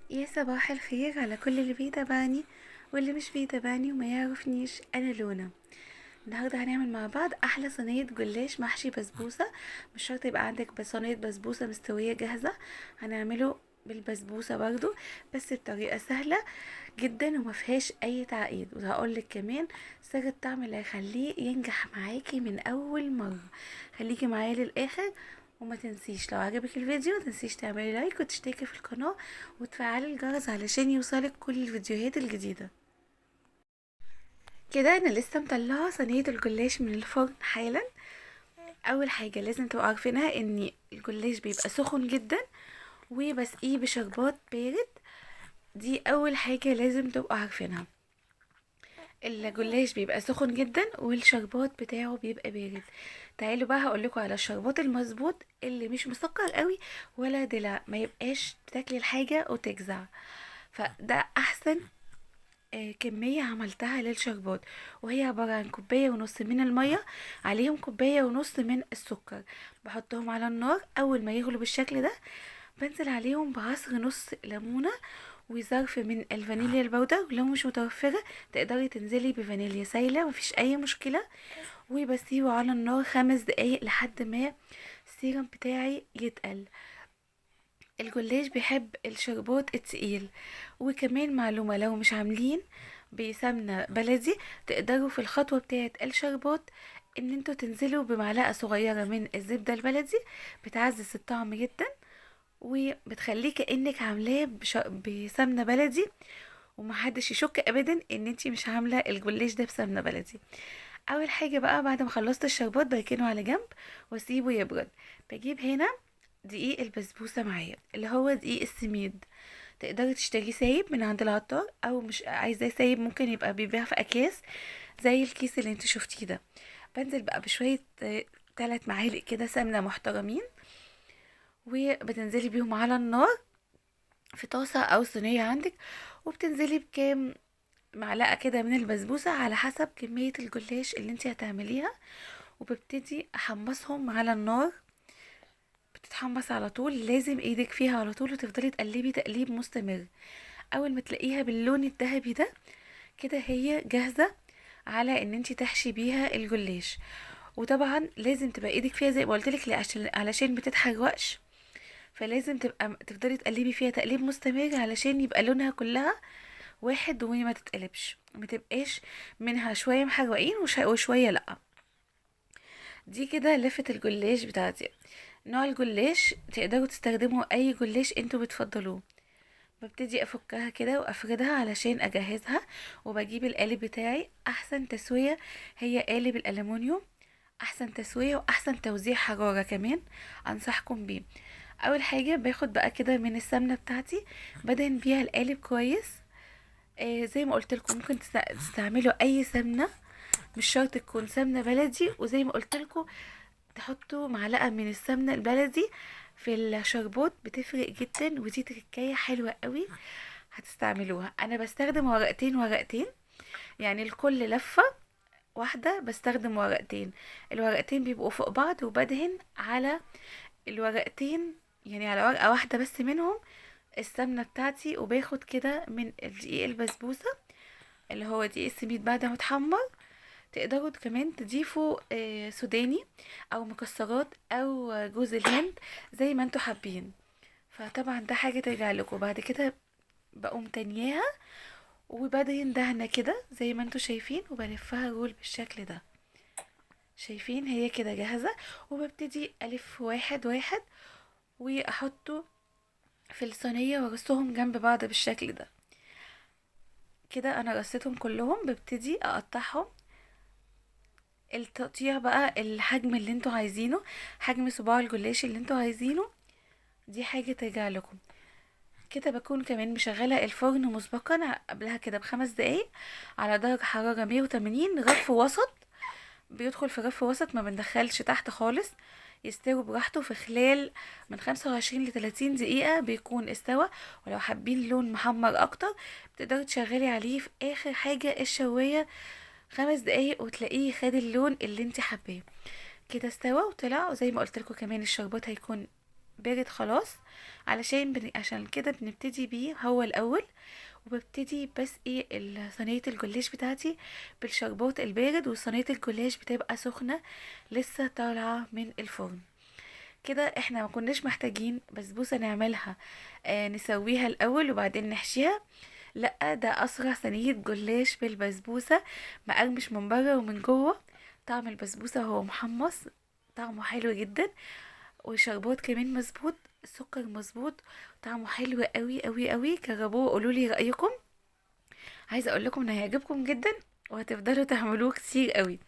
يا صباح الخير على كل اللي بيتابعني واللي مش بيتابعني وما يعرفنيش. انا لونا. النهارده هنعمل مع بعض احلى صينيه جلاش محشي بسبوسه. مش شرط يبقى عندك صينيه بسبوسه مستويه جاهزه، هنعمله بالبسبوسه برضو، بس بطريقه سهله جدا وما فيهاش اي تعقيد. وهقول لك كمان سر الطعم اللي هيخليه ينجح معاكي من اول مره. خليكي معايا للاخر، وما تنسيش لو عجبك الفيديو ما تنسيش تعملي لايك وتشتركي في القناه وتفعلي الجرس علشان يوصلك كل الفيديوهات الجديده. كده انا لسه مطلعه صينيه الجلاش من الفرن حالا. اول حاجه لازم تبقوا عارفينها ان الجلاش بيبقى سخن جدا وبسقيه بشربات بارد. دي اول حاجه لازم تبقوا عارفينها. الجلاش بيبقى سخن جدا والشربات بتاعه بيبقى بارد. تعالوا بقى هقولكوا على الشربات المظبوط اللي مش مسكر قوي ولا دلع، ما يبقاش بتاكلي الحاجه وتجزع. فده احسن كمية عملتها للشربات، وهي عبارة عن كوباية ونص من المية عليهم كوباية ونص من السكر. بحطهم على النار، أول ما يغلوا بالشكل ده بنزل عليهم بعصر نص ليمونة وظرف من الفانيليا البودر. لو مش متوفرة تقدري تنزلي بفانيليا سايلة، مفيش أي مشكلة. وبسيبه على النار 5 دقايق لحد ما السيرم بتاعي يتقل. الجلاش بيحب الشربات التقيل. وكمان معلومة، لو مش عاملين بسمنة بلدي تقدروا في الخطوة بتاعة الشربات ان انتوا تنزلوا بمعلقة صغيرة من الزبدة البلدي، بتعزز الطعم جدا وبتخليه كأنك عاملاه بسمنة بلدي، ومحدش يشك ابدا ان انتي مش عاملة الجلاش ده بسمنة بلدي. اول حاجة بقى بعد ما خلصت الشربات بركنه على جنب واسيبه يبرد. بجيب هنا دقيق البسبوسة معايا اللي هو دقيق السميد. تقدري تشتريه سايب من عند العطار، او مش عايزاه سايب ممكن يبقى بيبيع في اكياس زي الكيس اللي انت شفتيه ده. بنزل بقى بشوية 3 معالق كده سمنة محترمين، وبتنزلي بيهم على النار في طاسة او صينية عندك، وبتنزلي بكام معلقة كده من البسبوسة على حسب كمية الجلاش اللي انت هتعمليها. وببتدي احمصهم على النار. بتتحمص على طول، لازم ايدك فيها على طول وتفضلي تقلبي تقليب مستمر. اول ما تلاقيها باللون الذهبي ده كده هي جاهزة على ان انتي تحشي بيها الجلاش. وطبعا لازم تبقى ايدك فيها زي ما قلتلك علشان بتتحرقش. فلازم تبقى تفضلي تقلبي فيها تقليب مستمر علشان يبقى لونها كلها واحد وما تتقلبش، ما تبقاش منها شوية محروقين وشوية لا. دي كده لفة الجلاش بتاعتي. نوع الجلاش تقدروا تستخدموا اي جلاش انتوا بتفضلوه. ببتدي افكها كده وافردها علشان اجهزها. وبجيب القالب بتاعي، احسن تسوية هي قالب الالومنيوم، احسن تسوية واحسن توزيع حرارة كمان انصحكم بيه. اول حاجة باخد بقى كده من السمنة بتاعتي بدهن بيها القالب كويس. زي ما قلت لكم ممكن تستعملوا اي سمنة، مش شرط تكون سمنة بلدي. وزي ما قلت لكم تحطوا معلقة من السمنة البلدي في الشربات بتفرق جدا، ودي تركية حلوة قوي هتستعملوها. انا بستخدم ورقتين ورقتين، يعني لكل لفة واحدة بستخدم ورقتين. الورقتين بيبقوا فوق بعض وبدهن على الورقتين، يعني على ورقة واحدة بس منهم السمنة بتاعتي. وباخد كده من الدقيق البسبوسة اللي هو دقيق السميد بعد ما اتحمر. تقدروا كمان تضيفوا سوداني او مكسرات او جوز الهند زي ما انتوا حابين. فطبعا ده حاجة ترجع لكم. بعد كده بقوم تانياها وبدهن دهنة كده زي ما انتوا شايفين وبلفها رول بالشكل ده. شايفين هي كده جاهزة. وببتدي ألف واحد واحد وأحطه في الصينية وأرصهم جنب بعض بالشكل ده. كده أنا رصيتهم كلهم، ببتدي أقطعهم. التقطيع بقى الحجم اللي انتوا عايزينه، حجم صباع الجلاش اللي انتوا عايزينه، دي حاجة ترجع لكم. كده بكون كمان مشغلة الفرن مسبقا قبلها كده ب5 دقايق على درجة حرارة 180 رف وسط. بيدخل في رف وسط، ما بندخلش تحت خالص. يستوي براحته في خلال من 25 ل30 دقيقة بيكون استوى. ولو حابين لون محمر اكتر بتقدري تشغلي عليه في اخر حاجة الشواية 5 دقايق وتلاقيه خد اللون اللي انت حباه. كده استوى وطلع. وزي ما قلت لكم كمان الشربات هيكون بارد خلاص، علشان عشان كده بنبتدي بيه هو الاول. وببتدي بس ايه صينيه الجلاش بتاعتي بالشربات البارد، وصينيه الجلاش بتبقى سخنه لسه طالعه من الفرن. كده احنا ما كناش محتاجين بسبوسه نعملها، نسويها الاول وبعدين نحشيها. لا، ده اسرع صينيه جلاش بالبسبوسه، مقرمش من بره ومن جوه. طعم البسبوسه وهو محمص طعمه حلو جدا، وشربات كمان مظبوط، السكر مظبوط، طعمه حلو قوي قوي قوي. جربوه وقولوا لي رايكم. عايزه اقول لكم انه هيعجبكم جدا، وهتفضلوا تعملوه كتير قوي.